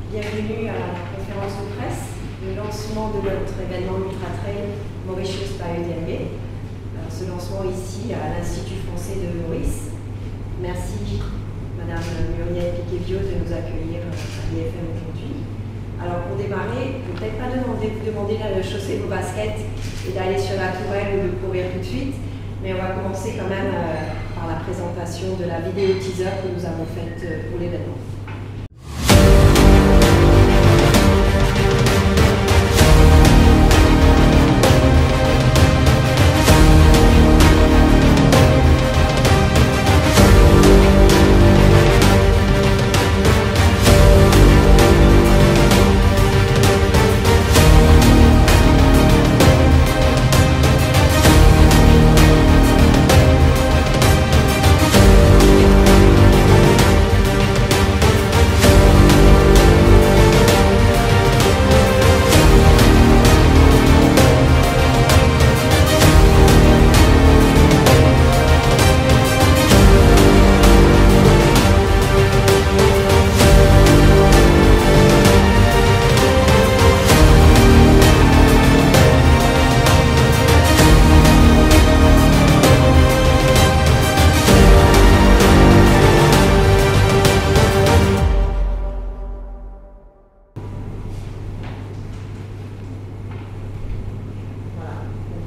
Bienvenue à la conférence de presse, le lancement de notre événement Ultra Trail Mauritius by UTMB. Ce lancement ici à l'Institut français de Maurice. Merci Madame Muriel Piquet-Viau de nous accueillir à l'IFM aujourd'hui. Alors pour démarrer, peut-être pas vous demander de chausser vos baskets et d'aller sur la tourelle ou de courir tout de suite, mais on va commencer quand même par la présentation de la vidéo teaser que nous avons faite pour l'événement.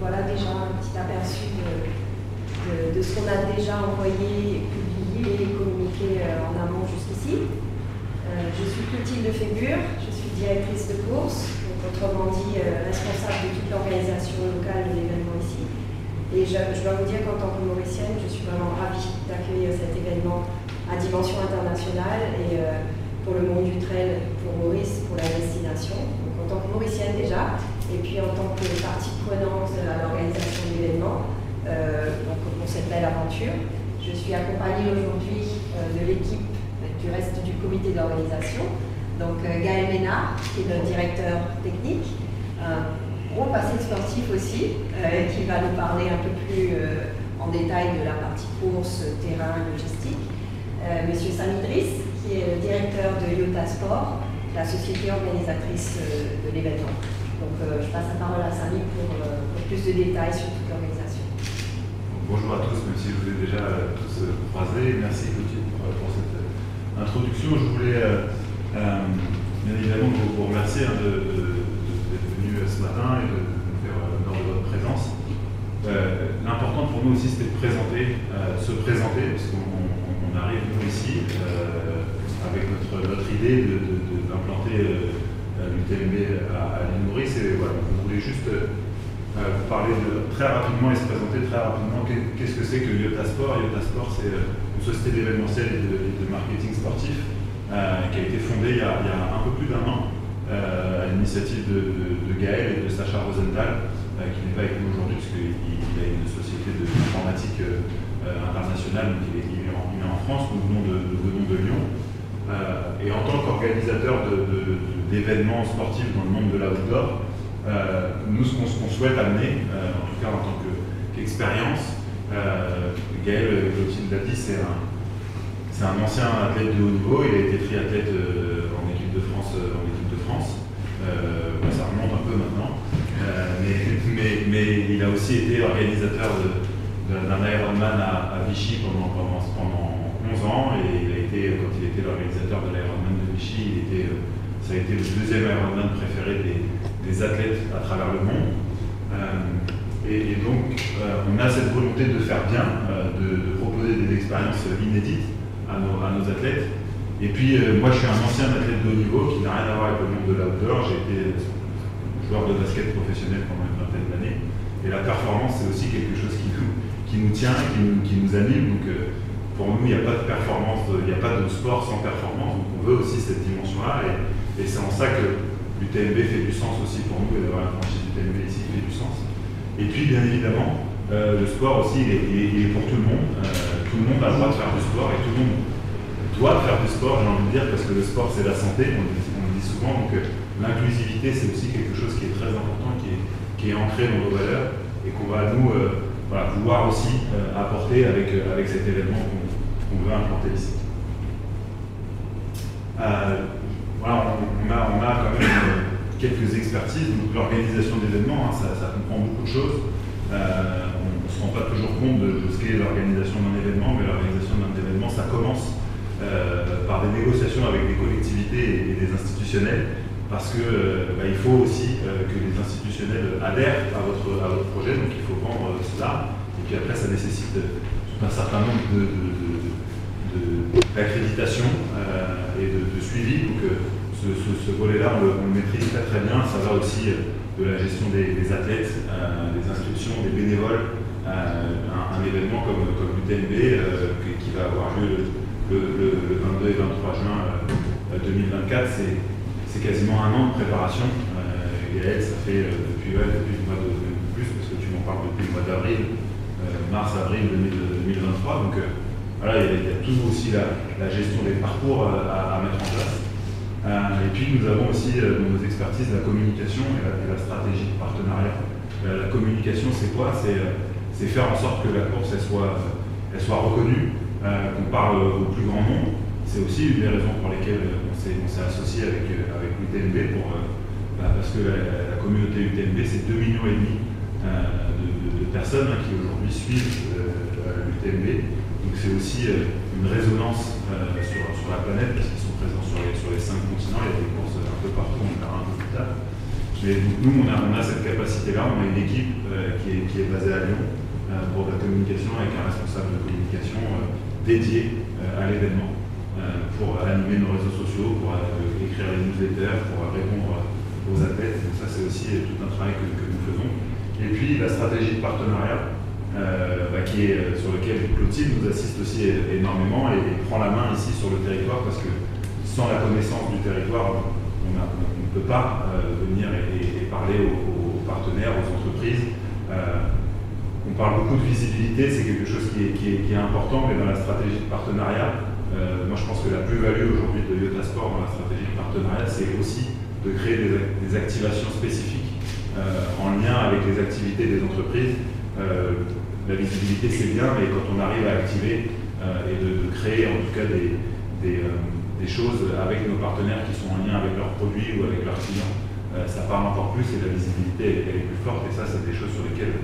Voilà déjà un petit aperçu de ce qu'on a déjà envoyé, publié et communiqué en amont jusqu'ici. Je suis Clotilde Fégur, je suis directrice de course, donc autrement dit responsable de toute l'organisation locale de l'événement ici. Et je dois vous dire qu'en tant que mauricienne, je suis vraiment ravie d'accueillir cet événement à dimension internationale et pour le monde du trail, pour Maurice, pour la destination. Donc en tant que mauricienne déjà, et puis en tant que partie prenante à l'organisation de l'événement, pour cette belle aventure. Je suis accompagnée aujourd'hui de l'équipe du reste du comité d'organisation, donc Gaël Ménard, qui est notre directeur technique, gros passé de sportif aussi, qui va nous parler un peu plus en détail de la partie course, terrain, logistique. Monsieur Sami Driss, qui est le directeur de Iota Sport, la société organisatrice de l'événement. Donc je passe la parole à Sami pour plus de détails sur toute l'organisation. Bonjour à tous, même si je vous ai déjà tous croisés. Merci Clotilde pour cette introduction. Je voulais bien évidemment vous remercier d'être venu ce matin et de nous faire l'honneur de votre présence. L'important pour nous aussi c'était de se présenter, parce qu'on arrive nous ici avec notre idée d'implanter l'UTMB à l'île Maurice, et voilà, on voulait juste vous parler très rapidement et se présenter très rapidement qu'est-ce que c'est que Iota Sport. Iota Sport, c'est une société d'événementiel et de marketing sportif qui a été fondée il y a un peu plus d'1 an à l'initiative de Gaël et de Sacha Rosenthal, qui n'est pas avec nous aujourd'hui puisqu'il a une société d'informatique internationale, donc il est en France. Nous venons de Lyon. Et en tant qu'organisateur d'événements sportifs dans le monde de l'outdoor, nous, ce qu'on souhaite amener, en tout cas en tant qu'expérience, Gaël Clotilde l'a dit, c'est un ancien athlète de haut niveau. Il a été triathlète en équipe de France. Ça remonte un peu maintenant, mais il a aussi été organisateur d'un Ironman à Vichy pendant 11 ans, et quand il était l'organisateur de l'Ironman de Vichy, ça a été le deuxième Ironman préféré des athlètes à travers le monde. Et donc, on a cette volonté de faire bien, de proposer des expériences inédites à nos athlètes. Et puis, moi, je suis un ancien athlète de haut niveau qui n'a rien à voir avec le monde de l'outdoor. J'ai été joueur de basket professionnel pendant une vingtaine d'années. Et la performance, c'est aussi quelque chose qui nous tient, qui nous anime. Donc, pour nous, il n'y a pas de performance, il n'y a pas de sport sans performance. Donc, on veut aussi cette dimension-là. Et c'est en ça que l'UTMB fait du sens aussi pour nous, et d'avoir la franchise UTMB ici fait du sens. Et puis, bien évidemment, le sport aussi, il est pour tout le monde. Tout le monde a le droit de faire du sport, et tout le monde doit faire du sport, j'ai envie de dire, parce que le sport, c'est la santé, on le dit souvent. Donc, l'inclusivité, c'est aussi quelque chose qui est très important, qui est ancré dans nos valeurs, et qu'on va, nous, vouloir aussi apporter avec cet événement qu'on veut implanter ici. Voilà, quelques expertises. Donc l'organisation d'événements, hein, ça comprend beaucoup de choses. On ne se rend pas toujours compte de ce qu'est l'organisation d'un événement, mais l'organisation d'un événement, ça commence par des négociations avec des collectivités et des institutionnels, parce que il faut aussi que les institutionnels adhèrent à votre projet, donc il faut vendre cela, et puis après ça nécessite un certain nombre d'accréditation et de suivi. Donc ce volet-là, on le maîtrise très très bien. Ça va aussi de la gestion des athlètes, des inscriptions, des bénévoles. Un événement comme l'UTMB qui va avoir lieu le 22 et 23 juin 2024, c'est quasiment un an de préparation. Et elle, ça fait depuis le mois de plus, parce que tu m'en parles depuis le mois d'avril, mars-avril 2023. Donc voilà, il y a toujours aussi la gestion des parcours à mettre en place. Et puis nous avons aussi dans nos expertises la communication et la stratégie de partenariat. La communication, c'est quoi? C'est faire en sorte que la course elle soit reconnue, qu'on parle au plus grand nombre. C'est aussi une des raisons pour lesquelles on s'est associé avec l'UTMB, parce que la communauté UTMB, c'est 2,5 millions de personnes qui aujourd'hui suivent l'UTMB. Donc c'est aussi une résonance sur la planète, parce qu'ils sont présents sur les 5 continents. Il y a des courses un peu partout, on verra un peu plus tard. Mais donc nous, on a cette capacité-là. On a une équipe qui est basée à Lyon pour de la communication, avec un responsable de communication dédié à l'événement, pour animer nos réseaux sociaux, pour écrire les newsletters, pour répondre aux athlètes. Donc ça, c'est aussi tout un travail que nous faisons. Et puis la stratégie de partenariat, sur lequel Clotilde nous assiste aussi énormément et prend la main ici sur le territoire, parce que sans la connaissance du territoire, on ne peut pas venir et parler aux partenaires, aux entreprises. On parle beaucoup de visibilité, c'est quelque chose qui est important, mais dans la stratégie de partenariat, moi je pense que la plus-value aujourd'hui de Yotasport dans la stratégie de partenariat, c'est aussi de créer des activations spécifiques en lien avec les activités des entreprises. La visibilité c'est bien, mais quand on arrive à activer et de créer en tout cas des choses avec nos partenaires qui sont en lien avec leurs produits ou avec leurs clients, ça parle encore plus et la visibilité elle est plus forte, et ça c'est des choses sur lesquelles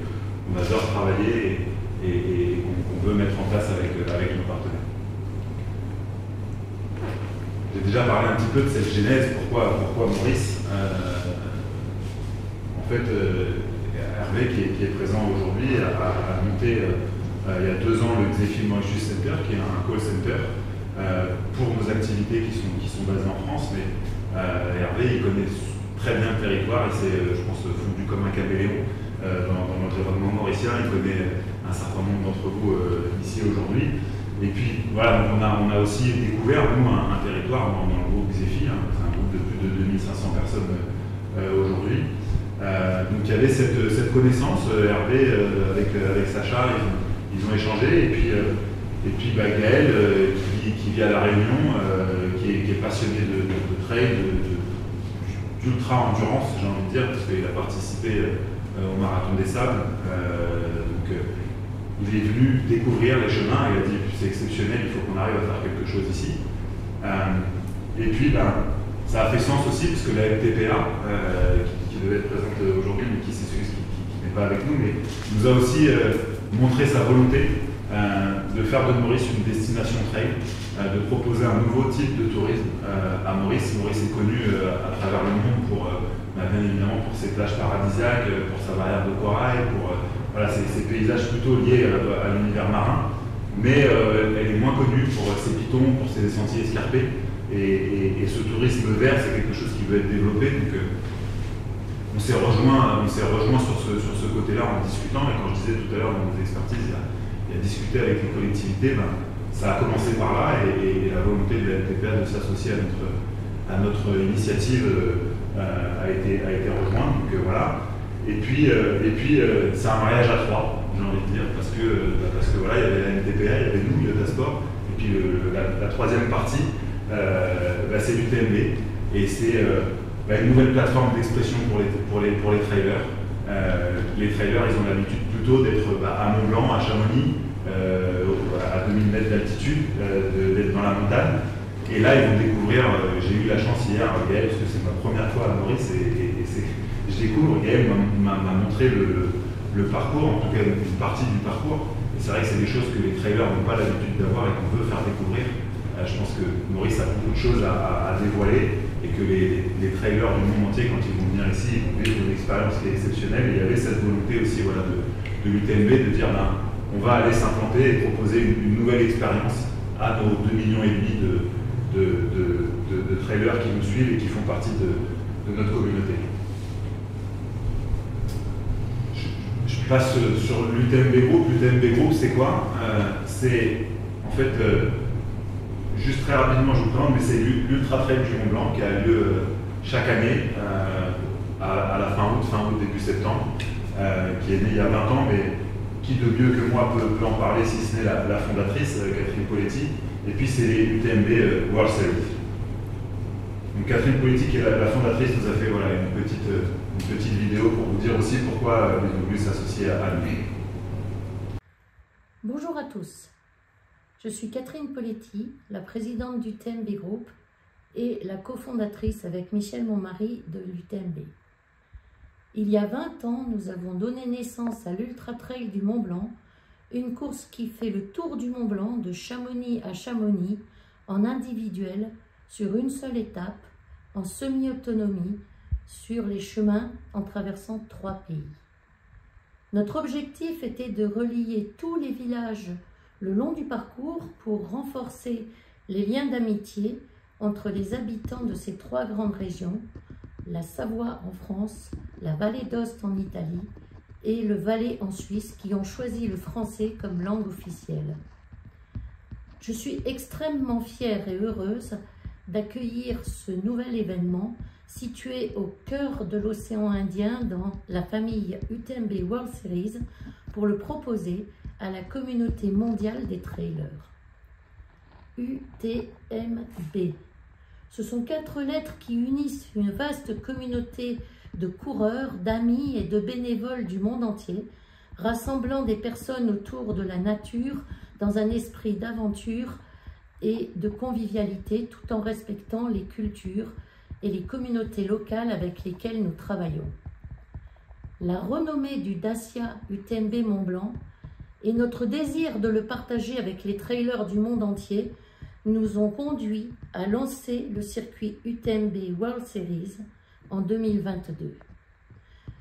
on adore travailler et qu'on veut mettre en place avec nos partenaires. J'ai déjà parlé un petit peu de cette genèse, pourquoi Maurice. En fait, Hervé, qui est présent aujourd'hui, a monté il y a 2 ans le Xefi Mauritius Center, qui est un call center pour nos activités qui sont basées en France. Mais Hervé, il connaît très bien le territoire, il s'est, je pense, fondu comme un caméléon dans l'environnement mauricien. Il connaît un certain nombre d'entre vous ici aujourd'hui. Et puis voilà, donc on a aussi découvert, nous, un territoire dans le groupe Xefi, hein, c'est un groupe de plus de 2500 personnes aujourd'hui. Donc il y avait cette connaissance. Hervé avec Sacha, ils ont échangé, et puis Gaël qui vit à La Réunion, qui est passionné de trail, d'ultra endurance, j'ai envie de dire, parce qu'il a participé au Marathon des Sables. Il est venu découvrir les chemins et il a dit c'est exceptionnel, il faut qu'on arrive à faire quelque chose ici. Et puis ça a fait sens aussi, parce que la FTPA, qui devait être présente aujourd'hui, mais qui s'excuse, qui n'est pas avec nous, mais nous a aussi montré sa volonté de faire de Maurice une destination trail, de proposer un nouveau type de tourisme à Maurice. Maurice est connu à travers le monde pour, bien évidemment, pour ses plages paradisiaques, pour sa barrière de corail, pour ces paysages plutôt liés à l'univers marin, mais elle est moins connue pour ses pitons, pour ses sentiers escarpés, et ce tourisme vert, c'est quelque chose qui veut être développé. Donc on s'est rejoint sur ce côté-là en discutant, et quand je disais tout à l'heure dans nos expertises, il y a discuté avec les collectivités, ça a commencé par là, et la volonté de la FTPA de s'associer à notre initiative a été rejointe. Donc voilà. Et puis c'est un mariage à 3, j'ai envie de dire, parce que voilà, il y avait la NTPA, il y avait nous, Yotasport, et puis la troisième partie, c'est l'UTMB, et c'est une nouvelle plateforme d'expression pour les trailers. Les trailers, ils ont l'habitude plutôt d'être à Mont-Blanc, à Chamonix, à 2000 mètres d'altitude, d'être dans la montagne. Et là, ils vont découvrir, j'ai eu la chance hier, Gaël, parce que c'est ma première fois à Maurice, je découvre, Gaël m'a montré le parcours, en tout cas une partie du parcours. Et c'est vrai que c'est des choses que les trailers n'ont pas l'habitude d'avoir et qu'on veut faire découvrir. Je pense que Maurice a beaucoup de choses à dévoiler et que les trailers du monde entier, quand ils vont venir ici, ils vont vivre une expérience qui est exceptionnelle. Et il y avait cette volonté aussi voilà, de l'UTMB de dire on va aller s'implanter et proposer une nouvelle expérience à nos 2,5 millions de trailers qui nous suivent et qui font partie de notre communauté. Je passe sur l'UTMB Group. L'UTMB Group, c'est quoi? C'est en fait, juste très rapidement, je vous présente, mais c'est l'Ultra Trail du Mont Blanc qui a lieu chaque année à la fin août, début septembre, qui est né il y a 20 ans, mais qui de mieux que moi peut en parler si ce n'est la fondatrice, Catherine Poletti. Et puis c'est les UTMB World Series. Donc Catherine Poletti, qui est la fondatrice, nous a fait voilà, une petite vidéo pour vous dire aussi pourquoi ils ont voulu s'associer à nous. Bonjour à tous, je suis Catherine Poletti, la présidente du UTMB Group et la cofondatrice avec Michel, mon mari, de l'UTMB. Il y a 20 ans, nous avons donné naissance à l'Ultra Trail du Mont Blanc, une course qui fait le tour du Mont Blanc de Chamonix à Chamonix en individuel sur une seule étape, en semi-autonomie, sur les chemins en traversant 3 pays. Notre objectif était de relier tous les villages le long du parcours pour renforcer les liens d'amitié entre les habitants de ces 3 grandes régions, la Savoie en France, la Vallée d'Aoste en Italie et le Valais en Suisse, qui ont choisi le français comme langue officielle. Je suis extrêmement fière et heureuse d'accueillir ce nouvel événement situé au cœur de l'océan Indien dans la famille UTMB World Series pour le proposer à la communauté mondiale des trailers. UTMB. Ce sont 4 lettres qui unissent une vaste communauté de coureurs, d'amis et de bénévoles du monde entier, rassemblant des personnes autour de la nature dans un esprit d'aventure et de convivialité tout en respectant les cultures et les communautés locales avec lesquelles nous travaillons. La renommée du Dacia UTMB Mont Blanc et notre désir de le partager avec les trailers du monde entier nous ont conduits à lancer le circuit UTMB World Series en 2022.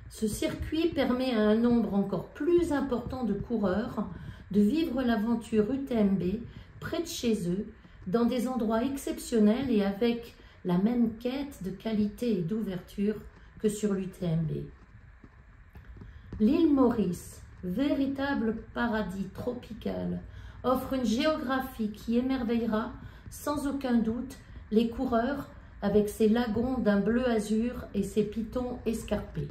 Ce circuit permet à un nombre encore plus important de coureurs de vivre l'aventure UTMB près de chez eux, dans des endroits exceptionnels et avec la même quête de qualité et d'ouverture que sur l'UTMB. L'île Maurice, véritable paradis tropical, offre une géographie qui émerveillera sans aucun doute les coureurs avec ses lagons d'un bleu azur et ses pitons escarpés.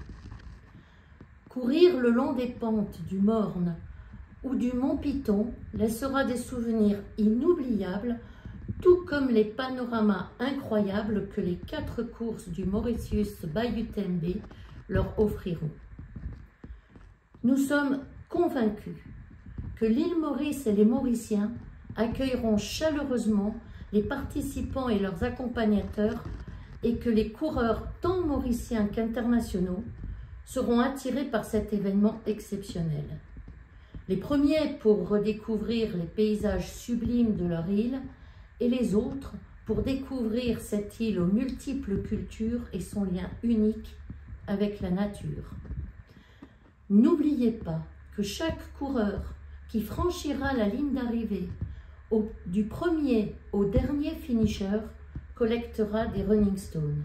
Courir le long des pentes du Morne ou du Mont Piton laissera des souvenirs inoubliables, tout comme les panoramas incroyables que les 4 courses du Mauritius by UTMB leur offriront. Nous sommes convaincus que l'île Maurice et les Mauriciens accueilleront chaleureusement les participants et leurs accompagnateurs et que les coureurs tant mauriciens qu'internationaux seront attirés par cet événement exceptionnel. Les premiers pour redécouvrir les paysages sublimes de leur île et les autres pour découvrir cette île aux multiples cultures et son lien unique avec la nature. N'oubliez pas que chaque coureur qui franchira la ligne d'arrivée du premier au dernier finisher collectera des Running Stones.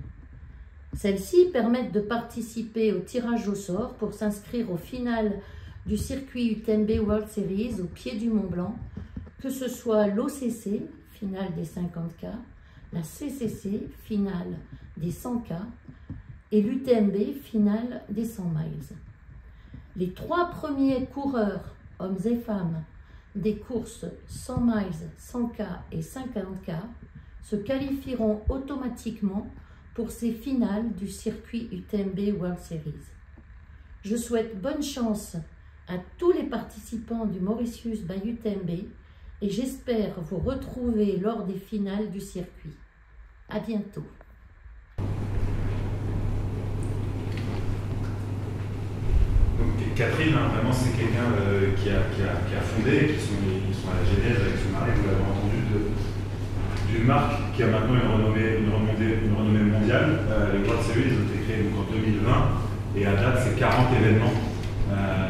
Celles-ci permettent de participer au tirage au sort pour s'inscrire au final du circuit UTMB World Series au pied du Mont Blanc, que ce soit l'OCC, finale des 50K, la CCC, finale des 100K, et l'UTMB, finale des 100 miles. Les 3 premiers coureurs, hommes et femmes, des courses 100 miles, 100K et 50K se qualifieront automatiquement pour ces finales du circuit UTMB World Series. Je souhaite bonne chance à tous les participants du Mauritius by UTMB et j'espère vous retrouver lors des finales du circuit. À bientôt. Donc, Catherine, vraiment, c'est quelqu'un qui a fondé, qui sont à la genèse avec son mari, vous l'avez entendu, d'une marque qui a maintenant une renommée mondiale. Les World Series ont été créés donc en 2020 et à date, c'est 40 événements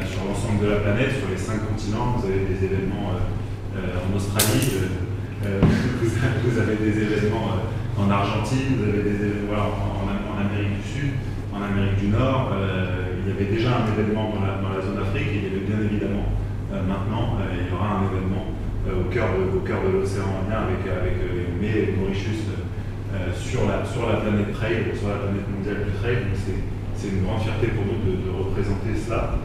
sur l'ensemble de la planète, sur les 5 continents. Vous avez des événements en Australie, vous avez des événements en Argentine, vous avez des événements en Amérique du Sud, en Amérique du Nord. Il y avait déjà un événement dans la zone Afrique, et il y avait bien évidemment maintenant, il y aura un événement au cœur de l'océan Indien avec les Mauritius sur la planète trail, sur la planète mondiale du trail. Donc c'est une grande fierté pour nous de représenter cela.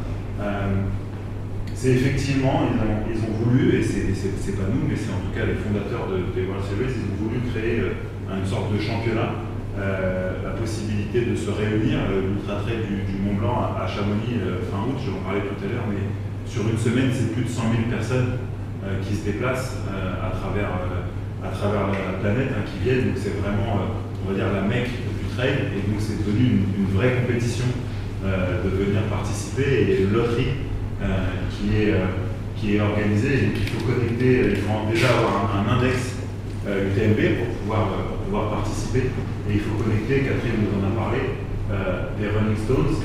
C'est effectivement, ils ont voulu, et c'est pas nous, mais c'est en tout cas les fondateurs des World Series, ils ont voulu créer une sorte de championnat, la possibilité de se réunir, l'Ultra Trail du Mont Blanc à Chamonix fin août, je vais en parler tout à l'heure, mais sur une semaine, c'est plus de 100 000 personnes qui se déplacent à travers la planète, qui viennent. Donc c'est vraiment, on va dire, la mecque du trail, et donc c'est devenu une vraie compétition de venir participer, et une loterie qui est organisée. Donc il faut connecter, il faut déjà avoir un index UTMB pour pouvoir participer, et il faut connecter, Catherine nous en a parlé, des Running Stones.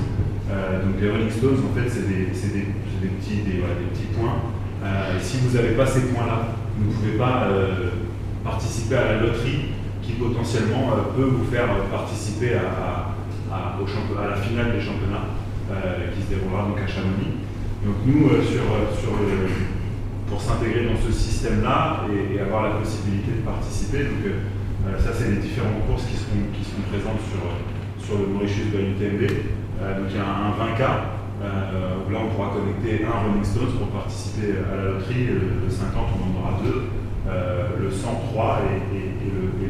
Donc les Running Stones, en fait, c'est des petits points. Et si vous n'avez pas ces points-là, vous ne pouvez pas participer à la loterie qui potentiellement peut vous faire participer à la finale des championnats qui se déroulera donc à Chamonix. Donc nous, pour s'intégrer dans ce système-là et avoir la possibilité de participer, donc ça c'est les différentes courses qui seront présentes sur le Mauritius by UTMB. Donc il y a un 20K, où là on pourra connecter un Running Stones pour participer à la loterie. Le 50 on en aura 2, le 103 et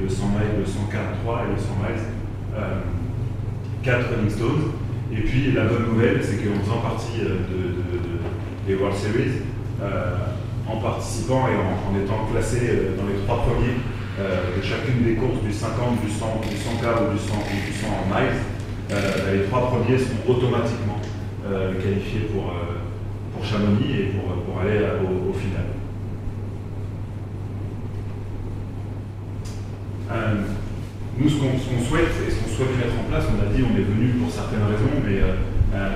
le 100 miles, le 143 et le 100 miles, 4 Running Stones. Et puis la bonne nouvelle, c'est qu'en faisant partie des World Series, en participant et en étant classé dans les 3 premiers de chacune des courses, du 50, du 100K ou du 100 miles, les 3 premiers seront automatiquement qualifiés pour Chamonix et pour aller au final. Nous, ce qu'on souhaite et ce qu'on souhaite mettre en place, on a dit on est venu pour certaines raisons, mais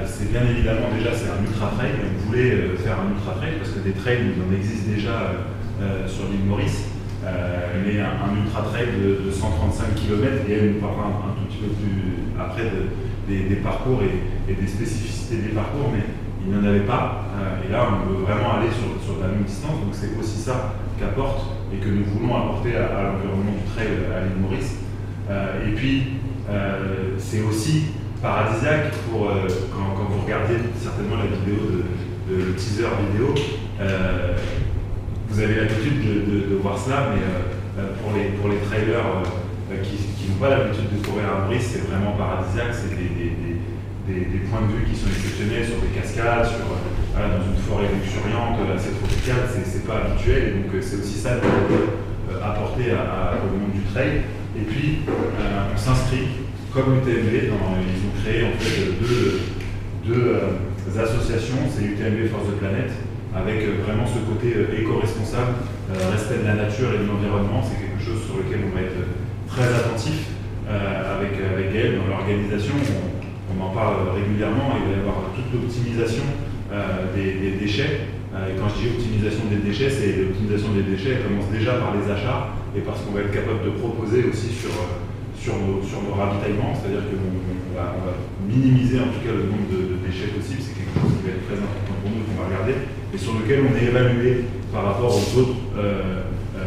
c'est bien évidemment déjà c'est un ultra trail. On voulait faire un ultra trail parce que des trails il en existe déjà sur l'île Maurice, mais un ultra trail de 135 km, et elle nous parlera un tout petit peu plus après des parcours et des spécificités des parcours, mais il n'y en avait pas. Et là on veut vraiment aller sur la même distance, donc c'est aussi ça qu'apporte et que nous voulons apporter à l'environnement du trail à l'île Maurice. Et puis, c'est aussi paradisiaque pour, quand vous regardez certainement la vidéo le teaser vidéo, vous avez l'habitude de voir cela, mais pour les trailers qui n'ont pas l'habitude de courir à Maurice, c'est vraiment paradisiaque. C'est des points de vue qui sont exceptionnels sur des cascades, dans une forêt luxuriante, assez tropicale, c'est pas habituel, et donc c'est aussi ça qu'on veut apporter au monde du trail. Et puis, on s'inscrit comme UTMB, ils ont créé en fait deux associations, c'est UTMB Force the Planet, avec vraiment ce côté éco-responsable, respect de la nature et de l'environnement. C'est quelque chose sur lequel on va être très attentif avec elle dans l'organisation. On en parle régulièrement, il va y avoir toute l'optimisation des déchets. Et quand je dis optimisation des déchets, c'est l'optimisation des déchets, elle commence déjà par les achats, et parce qu'on va être capable de proposer aussi sur nos ravitaillements, c'est-à-dire qu'on va minimiser en tout cas le nombre de déchets possibles. C'est quelque chose qui va être très important pour nous, qu'on va regarder, et sur lequel on est évalué par rapport aux autres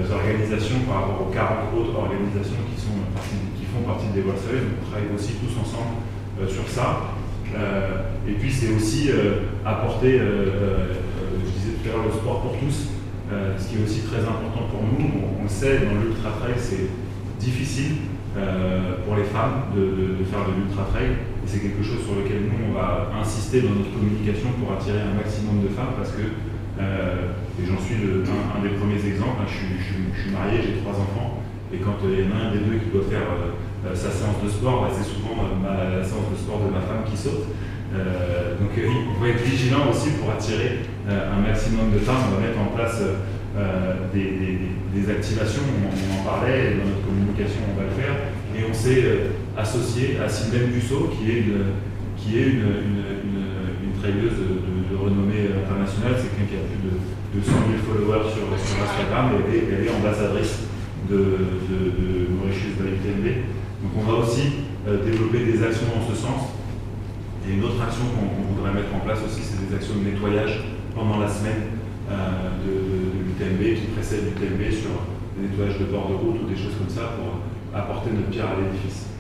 organisations, par rapport aux 40 autres organisations qui font partie des World Series. On travaille aussi tous ensemble sur ça. Et puis c'est aussi apporter, je disais tout à l'heure, le sport pour tous, ce qui est aussi très important pour nous. On le sait, dans l'ultra trail, c'est difficile pour les femmes de faire de l'ultra trail, et c'est quelque chose sur lequel nous on va insister dans notre communication pour attirer un maximum de femmes, parce que Et j'en suis un des premiers exemples. Je suis marié, j'ai 3 enfants, et quand il y en a un des deux qui doit faire sa séance de sport, c'est souvent la séance de sport de ma femme qui saute. Donc il faut être vigilant aussi pour attirer un maximum de femmes. On va mettre en place des activations, on en parlait, et dans notre communication on va le faire, et on s'est associé à Sylvaine Dussault, qui est une trailleuse de renommée internationale. C'est quelqu'un qui a plus de 100 000 followers sur Instagram, et elle est ambassadrice de Mauritius by UTMB. Donc on va aussi développer des actions dans ce sens. Et une autre action qu'on voudrait mettre en place aussi, c'est des actions de nettoyage pendant la semaine de l'UTMB, qui précède l'UTMB, sur des nettoyages de bord de route ou des choses comme ça, pour apporter notre pierre à l'édifice.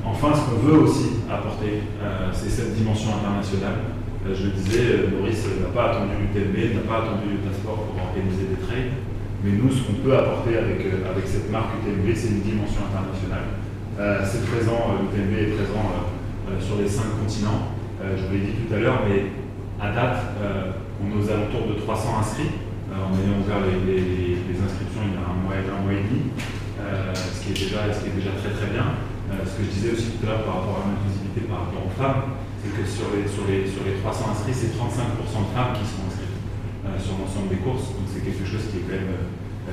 Enfin, ce qu'on veut aussi apporter, c'est cette dimension internationale. Je le disais, Maurice n'a pas attendu l'UTMB, n'a pas attendu Utasport pour organiser des trails, mais nous, ce qu'on peut apporter avec cette marque UTMB, c'est une dimension internationale. C'est présent, l'UTMB est présent sur les 5 continents, je vous l'ai dit tout à l'heure, mais à date, on est aux alentours de 300 inscrits, en ayant ouvert les inscriptions il y a un mois et demi, ce qui est déjà très très bien. Ce que je disais aussi tout à l'heure par rapport à l'inclusivité par rapport aux femmes, c'est que sur les 300 inscrits, c'est 35% de femmes qui sont inscrites sur l'ensemble des courses, donc c'est quelque chose qui est quand même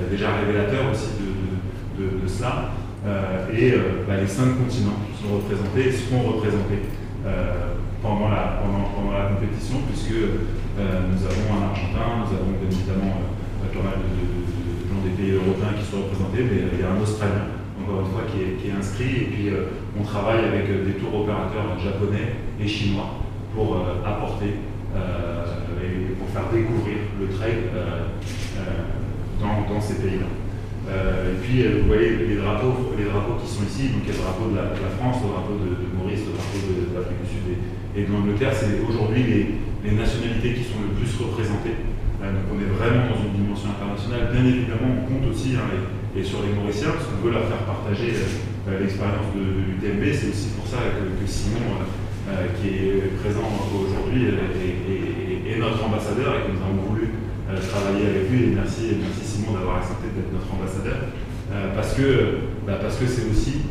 déjà révélateur aussi de cela. Les 5 continents qui sont représentés seront représentés pendant la compétition, puisque nous avons un Argentin, nous avons bien évidemment pas mal de gens des pays européens qui sont représentés, mais il y a un Australien, encore une fois, qui est inscrit, et puis on travaille avec des tours opérateurs japonais et chinois pour apporter et pour faire découvrir le trail dans ces pays-là. Et puis vous voyez les drapeaux qui sont ici, donc il y a le drapeau de la France, le drapeau de Maurice, le drapeau de l'Afrique du Sud et de l'Angleterre. C'est aujourd'hui les nationalités qui sont le plus représentées. Donc on est vraiment dans une dimension internationale. Bien évidemment, on compte aussi et sur les Mauriciens, parce qu'on veut leur faire partager l'expérience de l'UTMB. C'est aussi pour ça que Simon, qui est présent aujourd'hui, est notre ambassadeur, et que nous avons voulu travailler avec lui. Et merci Simon d'avoir accepté d'être notre ambassadeur, parce que c'est aussi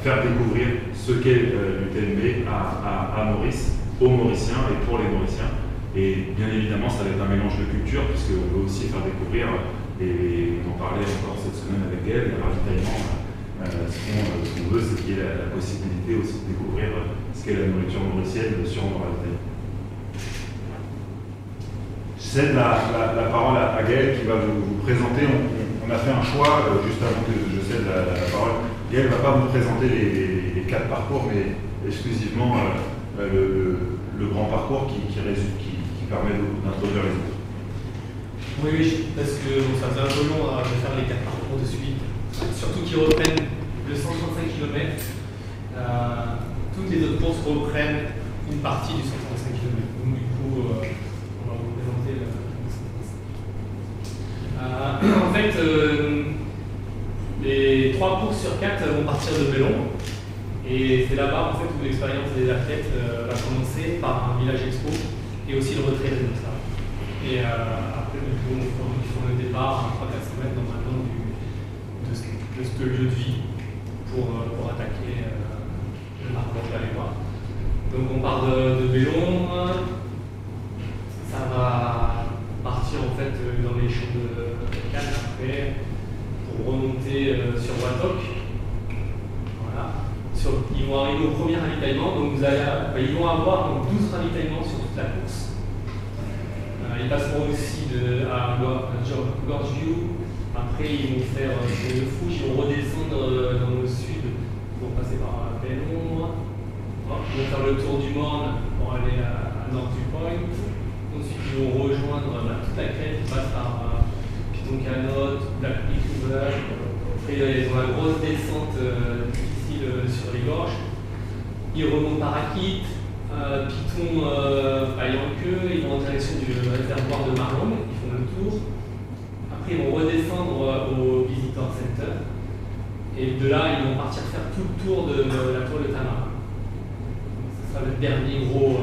faire découvrir ce qu'est l'UTMB à Maurice, aux Mauriciens et pour les Mauriciens. Et bien évidemment, ça va être un mélange de cultures, puisqu'on veut aussi faire découvrir, et on en parlait encore cette semaine avec Gaël, les ravitaillements. Ce qu'on veut, c'est qu'il y ait la possibilité aussi de découvrir ce qu'est la nourriture mauricienne sur nos ravitaillements. Je cède la parole à Gaël, qui va vous présenter. On a fait un choix, juste avant que je cède la parole. Gaël ne va pas vous présenter les 4 parcours, mais exclusivement le grand parcours qui permet d'introduire les autres. Oui, parce que ça faisait un peu long de faire les 4 parcours de suite. Surtout qu'ils reprennent le 135 km. Toutes les autres courses reprennent une partie du 135 km. Donc du coup, on va vous présenter le 135. En fait, les 3 courses sur 4 vont partir de Bellon. Et c'est là-bas en fait, où l'expérience des athlètes va commencer par un village expo et aussi le retrait des obstacles. Et après, on fera le départ à 300-400 mètres normalement de ce lieu de vie pour attaquer le parcours d'aller-voir. Donc on part de Bellon, ça va partir en fait dans les champs de Cannes après pour remonter sur Watok. Ils vont arriver au premier ravitaillement, donc ils vont avoir donc, 12 ravitaillements sur toute la course. Ils passeront aussi à Gorgeview, après ils vont faire sur le Fouche, ils vont redescendre dans le sud pour passer par Bellon. Ils vont faire le tour du Morne pour aller à nord du Point. Ensuite ils vont rejoindre toute la crête qui passe par Piton Canotte, Black Peak River. Après ils ont la grosse descente sur les gorges. Ils remontent par Akit, Piton Payanqueux, ils vont en direction du réservoir de Marlon, ils font le tour. Après ils vont redescendre au Visitor Center. Et de là ils vont partir faire tout le tour de la tour de Tamar. Ce sera le dernier gros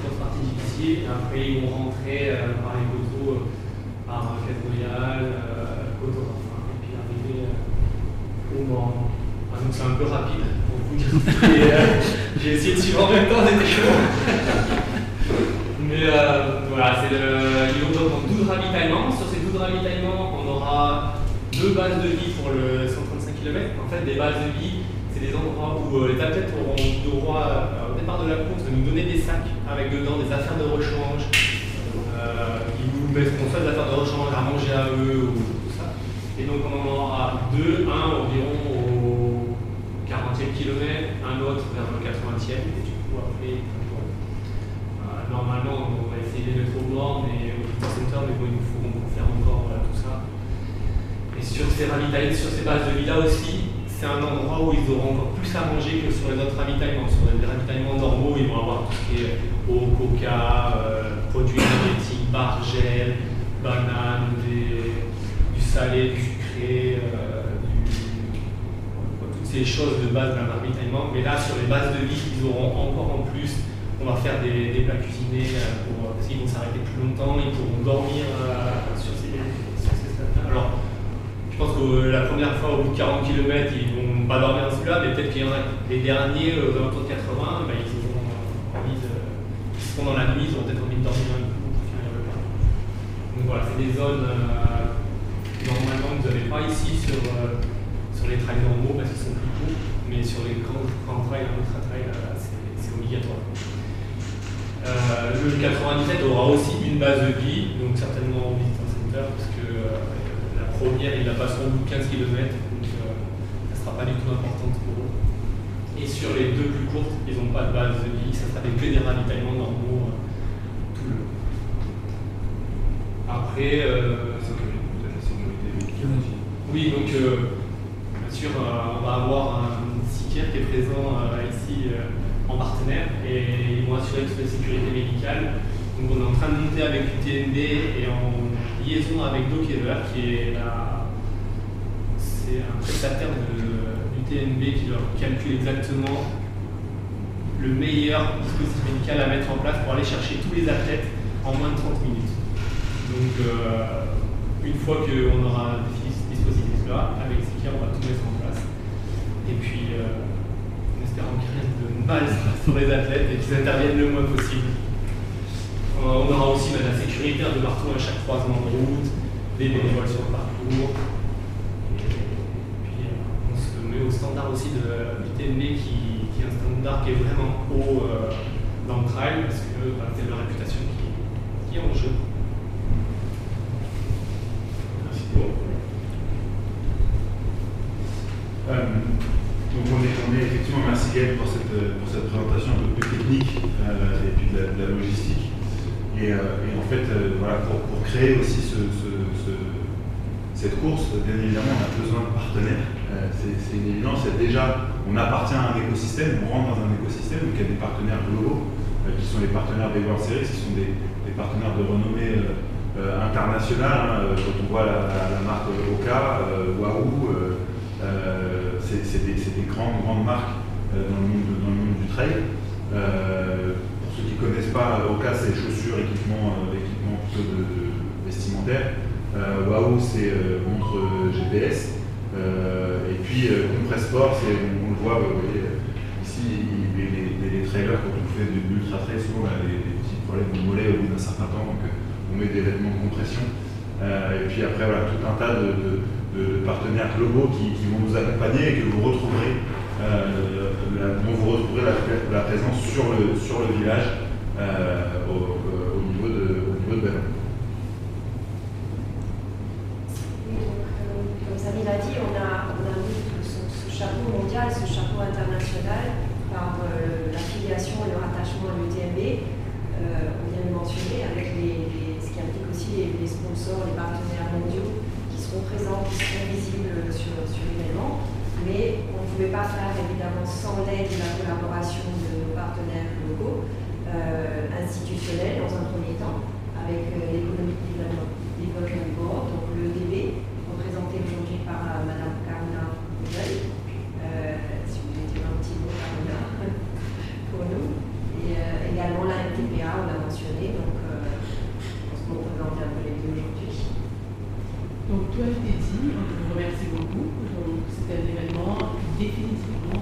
grosse partie du lycée. Et après, ils vont rentrer par les poteaux, par Quai Royal, Côte d'Orphin, et puis arriver au Mans. Donc c'est un peu rapide pour vous dire. J'ai essayé de suivre en même temps, c'était chaud. Mais voilà, ils vont donc 12 ravitaillements. Sur ces 12 ravitaillements, on aura 2 bases de vie pour le 135 km. En fait, des bases de vie, c'est des endroits où les athlètes auront le droit, au départ de la course, de nous donner des sacs avec dedans des affaires de rechange. Ils nous mettront soit des affaires de rechange à manger à eux ou tout ça. Et donc on en aura 2, un environ au 40e kilomètre, un autre vers le 80e. Et du coup, après, normalement, on va essayer de les mettre au bord, mais au Victor Center, mais bon, il nous faut faire encore tout ça. Et sur ces ravitaillements, sur ces bases de vie là aussi, c'est un endroit où ils auront encore plus à manger que sur les autres ravitaillements. Sur les ravitaillements normaux, ils vont avoir tout ce qui est eau, coca, produits énergétiques, barres, gel, bananes, du salé, du sucré, toutes ces choses de base d'un ravitaillement. Mais là, sur les bases de vie, ils auront encore en plus. On va faire des plats cuisinés parce qu'ils vont s'arrêter plus longtemps, ils pourront dormir sur ces stades-là. Alors, je pense que la première fois, au bout de 40 km, ils ne vont pas dormir dans celui-là, mais peut-être qu'il y en a les derniers, aux alentours de 80, ben, ils auront envie de. Ils seront dans la nuit, ils auront peut-être envie de dormir un coup pour finir le plat. Donc voilà, c'est des zones normalement que vous n'avez pas ici sur les trails normaux parce qu'ils sont plus courts, mais sur les grands trails, ultra trails, c'est obligatoire. Le 97 aura aussi une base de vie, donc certainement au Visitor Center, parce que la première, ils la passeront au bout de 15 km, donc ça ne sera pas du tout importante pour eux. Et sur les 2 plus courtes, ils n'ont pas de base de vie, ça sera que des ravitaillements normaux tout le long. Après, la sécurité véhicule. Oui, donc bien sûr, on va avoir un CICR qui est présent ici en partenaire et ils vont assurer toute la sécurité médicale. Donc on est en train de monter avec l'UTMB et en liaison avec Dokever qui est c'est un prestataire de l'UTMB qui leur calcule exactement le meilleur dispositif médical à mettre en place pour aller chercher tous les athlètes en moins de 30 minutes. Donc une fois qu'on aura défini ce dispositif-là, avec CICR, on va tout mettre en place. Et puis espérant qu'il n'y ait rien de mal sur les athlètes et qu'ils interviennent le moins possible. On aura aussi la sécurité de partout à chaque croisement de route, des bénévoles sur le parcours. Et puis on se met au standard aussi de l'UTMB qui est un standard qui est vraiment haut dans le trail parce que c'est leur réputation qui est en jeu. Merci beaucoup. Donc on est effectivement, merci Gaël pour cette présentation un peu plus technique et puis de la logistique. Et en fait, voilà, pour créer aussi cette course, bien évidemment, on a besoin de partenaires. C'est une évidence. Déjà, on appartient à un écosystème, on rentre dans un écosystème, donc il y a des partenaires globaux qui sont les partenaires des World Series, qui sont des partenaires de renommée internationale. Quand on voit la marque Oka, Wahoo, c'est des grandes marques dans le monde du trail. Pour ceux qui ne connaissent pas, Oka c'est chaussures, équipement plutôt vestimentaire. Wahoo c'est montre GPS. Et puis Compressport, on le voit, vous voyez, ici les trailers, quand on fait de l'ultra trail, souvent on a des petits problèmes de mollet au bout d'un certain temps, donc on met des vêtements de compression. Et puis après voilà, tout un tas de partenaires globaux qui vont nous accompagner et que vous retrouverez, dont vous retrouverez la présence sur le village au niveau de Bellon. Comme Sabine l'a dit, on a mis ce chapeau mondial, ce chapeau international par l'affiliation et le rattachement à l'UTMB. On vient de mentionner avec ce qui implique aussi les sponsors, les partenaires mondiaux qui seront présents, qui seront visibles sur l'événement. Mais on ne pouvait pas faire évidemment sans l'aide et la collaboration de nos partenaires locaux, institutionnels dans un premier temps, avec l'Economic Development Board, donc l'EDB, représenté aujourd'hui par Madame Carmina Bouzel. Si vous voulez dire un petit mot, Carmina, pour nous. Et également la mentionné. Donc, je pense qu'on peut présenter un peu les deux aujourd'hui. Donc, toi, je t'ai dit, on te remercie beaucoup. Donc, c'est un événement définitivement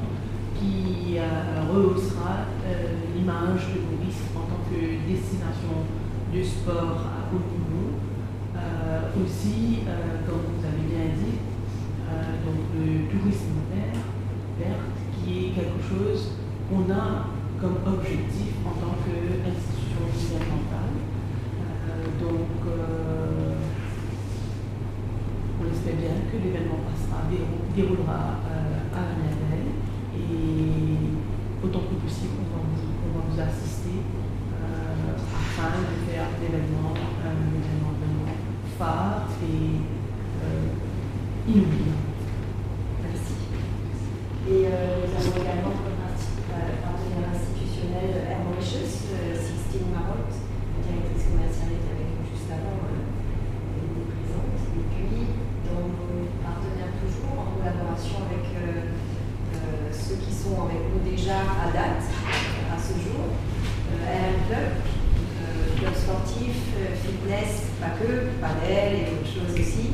qui rehaussera l'image de Maurice en tant que destination de sport à haut niveau. Aussi, comme vous avez bien dit, donc le tourisme vert, qui est quelque chose qu'on a comme objectif en tant qu'institution gouvernementale. On espère bien que l'événement déroulera à la merveille et autant que possible, on va vous assister afin de faire l'événement vraiment phare et inoubliable. Merci. Et nous avons également comme partenaire institutionnel Air Mauritius, Sixtine Marotte, la directrice commerciale était avec nous juste avant, elle était présente. Et puis, dans nos partenaires toujours, en collaboration avec ceux qui sont avec nous déjà à date, à ce jour, RM Club, club sportif, fitness, pas que, padel et d'autres choses aussi,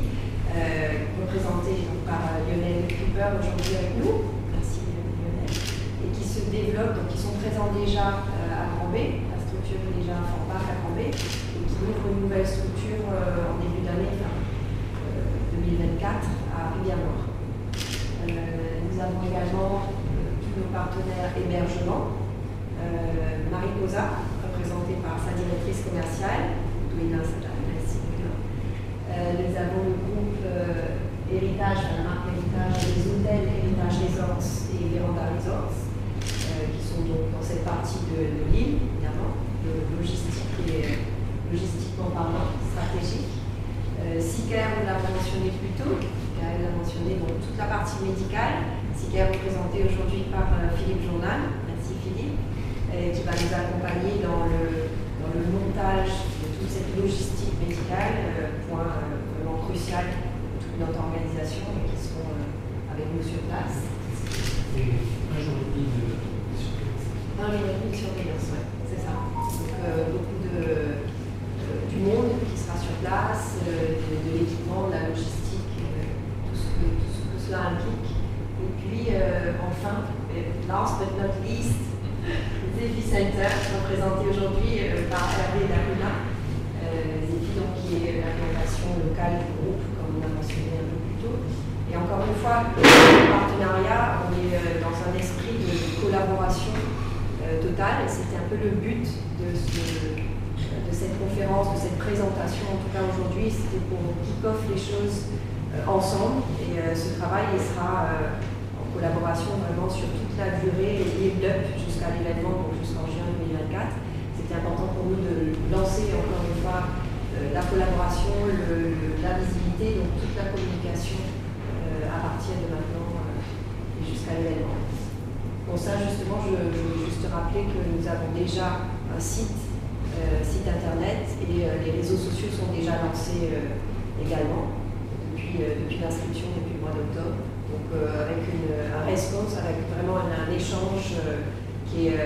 représenté par Lionel Cooper aujourd'hui avec nous, merci Lionel, et qui se développent, donc qui sont présents déjà à Grand B, la structure est déjà à Fort Park à Grand B, et qui ouvre une nouvelle structure en début d'année, 2024, à Rivière-Noire. Nous avons également tous nos partenaires hébergement, Mariposa, représentée par sa directrice commerciale, Douina Sadar, merci Douina. Nous avons le groupe Héritage, la marque Héritage, les hôtels Héritage Resorts et Véranda Resorts, qui sont donc dans cette partie de l'île, évidemment, logistiquement parlant, stratégique. Sicaire, on l'a mentionné plus tôt, elle a mentionné donc, toute la partie médicale. Sicaire représentée aujourd'hui par Philippe Journal, merci Philippe, qui va nous accompagner dans le montage de toute cette logistique médicale, point vraiment crucial pour toute notre organisation et qui seront avec nous sur place. Et un jour et demi de surveillance. Un jour et demi de surveillance, oui, c'est ça. Donc beaucoup du monde qui sera sur place, de l'équipement, de la logistique, tout ce que cela implique. Et puis enfin, last but not least, Zephy Center, représenté aujourd'hui par Hervé Daruna. Zephy, donc, qui est l'implantation locale du groupe, comme on a mentionné un peu plus tôt. Et encore une fois, le partenariat, on est dans un esprit de collaboration totale. C'était un peu le but de cette conférence, de cette présentation, en tout cas aujourd'hui, c'était pour kick off les choses ensemble. Et ce travail sera en collaboration vraiment sur toute la durée et build-up jusqu'à l'événement, donc jusqu'en juin 2024. C'était important pour nous de lancer encore une fois la collaboration, la visibilité, donc toute la communication à partir de maintenant et jusqu'à l'événement. Pour ça, justement, je veux juste rappeler que nous avons déjà un site internet et les réseaux sociaux sont déjà lancés également depuis l'inscription, depuis le mois d'octobre. Donc avec un response, avec vraiment un échange qui est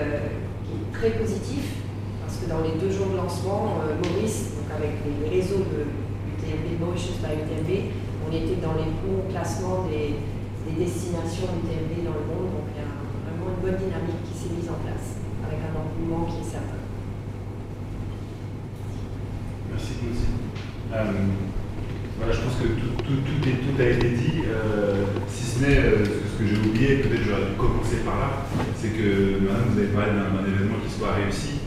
très positif parce que dans les 2 jours de lancement, Maurice, donc avec les réseaux de UTMB, Mauritius by UTMB, on était dans les bons classements des destinations UTMB dans le monde. Donc il y a vraiment une bonne dynamique qui s'est mise en place avec un engouement qui est certain. Merci Claudine. Voilà, je pense que tout a été dit, si ce n'est ce que j'ai oublié, peut-être j'aurais dû commencer par là, c'est que maintenant vous avez parlé d'un événement qui soit réussi,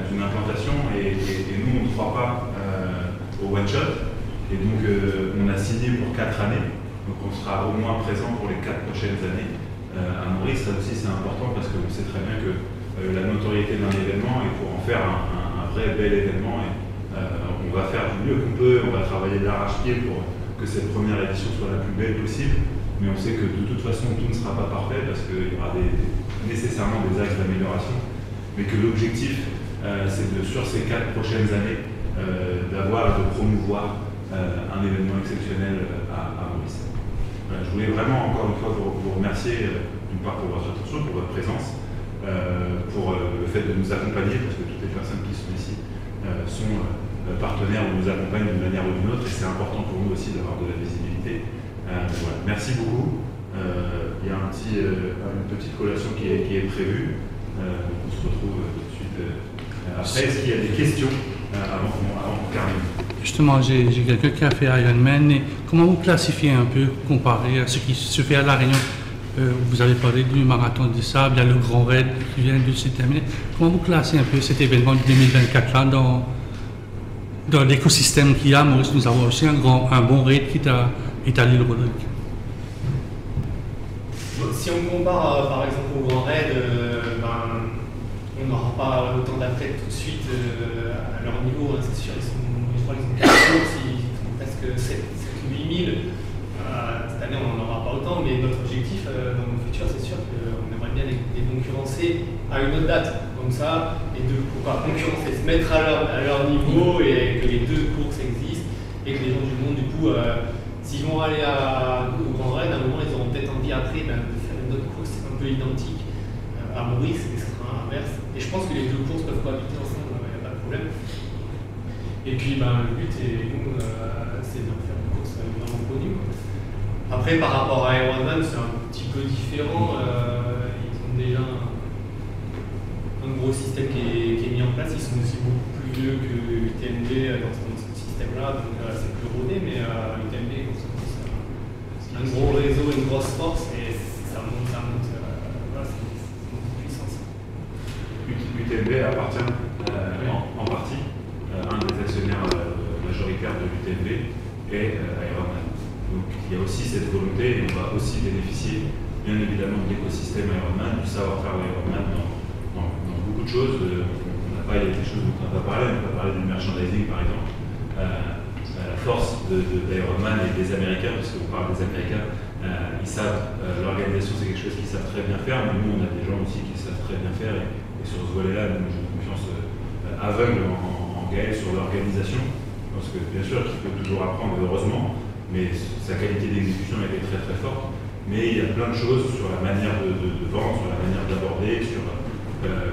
d'une implantation, et nous on ne croit pas au one-shot, et donc on a signé pour 4 années, donc on sera au moins présent pour les 4 prochaines années à Maurice. Ça aussi c'est important parce qu'on sait très bien que la notoriété d'un événement, et pour en faire un vrai bel événement, on va faire du mieux qu'on peut, on va travailler d'arrache-pied pour que cette première édition soit la plus belle possible, mais on sait que de toute façon tout ne sera pas parfait parce qu'il y aura nécessairement des axes d'amélioration, mais que l'objectif c'est sur ces 4 prochaines années de promouvoir un événement exceptionnel à Maurice. Voilà, je voulais vraiment encore une fois vous remercier d'une part pour votre attention, pour votre présence, pour le fait de nous accompagner, parce que toutes les personnes qui sont ici sont partenaires ou nous accompagnent d'une manière ou d'une autre, et c'est important pour nous aussi d'avoir de la visibilité. Voilà. Merci beaucoup. Il y a une petite collation qui est prévue. On se retrouve tout de suite après. Est-ce qu'il y a des questions avant qu'on termine? Justement, j'ai quelqu'un qui a fait Ironman. Et comment vous classifiez un peu, comparé à ce qui se fait à La Réunion? Vous avez parlé du marathon du sable, il y a le Grand Raid qui vient de se terminer. Comment vous classez un peu cet événement de 2024 là dans l'écosystème qu'il y a? Maurice, nous avons aussi un bon raid qui est à l'île Rodrigue. Si on compare par exemple au Grand Raid, on n'aura pas autant d'athlètes tout de suite à leur niveau, hein, c'est sûr. Je crois qu'ils ont 4 courses, ils font presque 7 ou 8 000. Cette année, on n'en aura pas autant, mais notre objectif dans le futur, c'est sûr qu'on aimerait bien les concurrencer à une autre date. Comme ça, les deux, pourquoi concurrencer, se mettre à leur niveau et que les deux courses existent et que les gens du monde, du coup, s'ils vont aller au Grand Raid, à un moment, ils auront peut-être envie après de faire une autre course un peu identique à Maurice, et ce sera inverse. Et je pense que les deux courses peuvent cohabiter ensemble, il n'y a pas de problème. Et puis, le but, c'est de faire une course vraiment connue. Après, par rapport à Ironman, c'est un petit peu différent. Ils ont déjà un gros système qui est mis en place. Ils sont aussi beaucoup plus vieux que UTMB dans ce système-là, donc c'est plus rodé, mais UTMB, c'est un gros réseau, une grosse force, et ça monte, voilà, c'est une puissance. UTMB appartient en partie à un des actionnaires majoritaires de l'UTMB et Ironman. Donc il y a aussi cette volonté, et on va aussi bénéficier bien évidemment de l'écosystème Ironman, du savoir-faire d'Ironman dans beaucoup de choses. Il y a des choses dont on n'a pas parlé, on n'a pas parlé du merchandising par exemple. La force d'Ironman et des Américains, parce qu'on parle des Américains, ils savent, l'organisation c'est quelque chose qu'ils savent très bien faire, mais nous on a des gens aussi qui savent très bien faire, et sur ce volet-là, j'ai une confiance aveugle en Gaël sur l'organisation, parce que bien sûr qu'il peut toujours apprendre, heureusement, mais sa qualité d'exécution était très très forte. Mais il y a plein de choses sur la manière de vendre, sur la manière d'aborder, sur